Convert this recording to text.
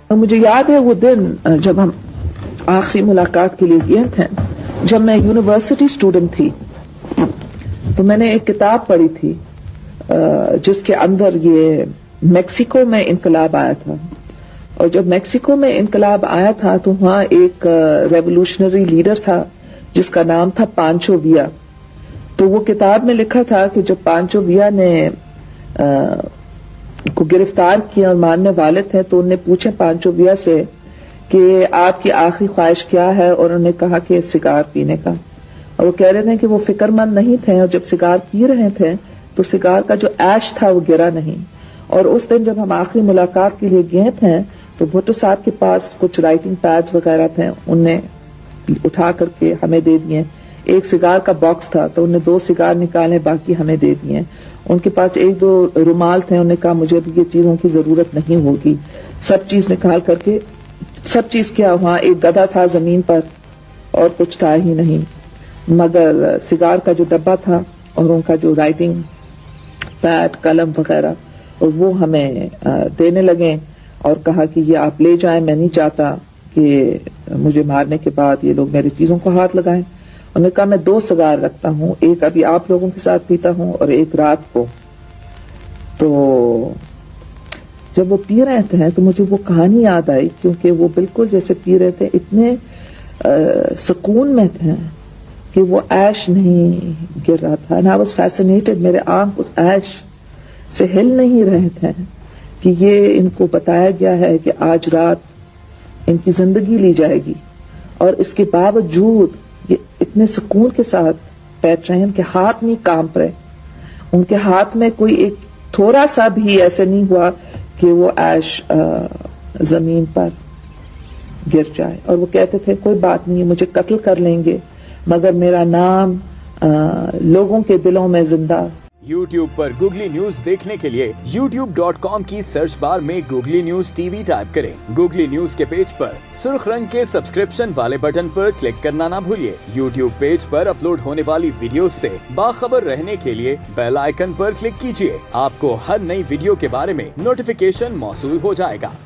مجھے یاد ہے وہ دن جب ہم آخری ملاقات کے لیے گئے تھے، جب میں یونیورسٹی اسٹوڈنٹ تھی، تو میں نے ایک کتاب پڑھی تھی جس کے اندر یہ میکسیکو میں انقلاب آیا تھا، اور جب میکسیکو میں انقلاب آیا تھا تو وہاں ایک ریولوشنری لیڈر تھا جس کا نام تھا پانچو ویا. تو وہ کتاب میں لکھا تھا کہ جب پانچو ویا نے کو گرفتار کیا اور مارنے والے تھے تو انہوں نے پوچھے پانچو ویا سے کہ آپ کی آخری خواہش کیا ہے، اور انہوں نے کہا کہ سگار پینے کا. اور وہ کہہ رہے تھے کہ وہ فکر مند نہیں تھے، اور جب سگار پی رہے تھے تو سگار کا جو ایش تھا وہ گرا نہیں. اور اس دن جب ہم آخری ملاقات کے لیے گئے تھے تو بھٹو صاحب کے پاس کچھ رائٹنگ پیڈز وغیرہ تھے، انہیں اٹھا کر کے ہمیں دے دیے. ایک سگار کا باکس تھا تو انہیں 2 سگار نکالے، باقی ہمیں دے دیے. ان کے پاس 1-2 رومال تھے، انہوں نے کہا مجھے بھی یہ چیزوں کی ضرورت نہیں ہوگی. سب چیز نکال کر کے سب چیز کیا، وہاں ایک گدھا تھا زمین پر اور کچھ تھا ہی نہیں مگر سگار کا جو ڈبہ تھا اور ان کا جو رائٹنگ پیڈ قلم وغیرہ، اور وہ ہمیں دینے لگے اور کہا کہ یہ آپ لے جائیں، میں نہیں چاہتا کہ مجھے مارنے کے بعد یہ لوگ میری چیزوں کو ہاتھ لگائیں. انہوں نے کہا میں 2 سگار رکھتا ہوں، ایک ابھی آپ لوگوں کے ساتھ پیتا ہوں اور ایک رات کو. تو جب وہ پی رہے تھے تو مجھے وہ کہانی یاد آئی، کیونکہ وہ بالکل جیسے پی رہے تھے، اتنے سکون میں تھے کہ وہ ایش نہیں گر رہا تھا. And I was fascinated، میرے آنکھ اس ایش سے ہل نہیں رہے تھے کہ یہ ان کو بتایا گیا ہے کہ آج رات ان کی زندگی لی جائے گی، اور اس کے باوجود یہ اتنے سکون کے ساتھ بیٹھ رہے ہیں، ان کے ہاتھ نہیں کانپ رہے، ان کے ہاتھ میں کوئی ایک تھوڑا سا بھی ایسے نہیں ہوا کہ وہ ایش زمین پر گر جائے. اور وہ کہتے تھے کوئی بات نہیں، مجھے قتل کر لیں گے مگر میرا نام لوگوں کے دلوں میں زندہ. YouTube پر گوگلی نیوز دیکھنے کے لیے youtube.com کی سرچ بار میں googly news T V type کریں. گوگلی نیوز کے پیج پر سرخ رنگ کے سبسکرپشن والے بٹن پر کلک کرنا نہ بھولیے. YouTube پیج پر اپلوڈ ہونے والی ویڈیوز سے باخبر رہنے کے لیے بیل آئیکن پر کلک کیجیے. آپ کو ہر نئی ویڈیو کے بارے میں نوٹیفیکیشن موصول ہو جائے گا.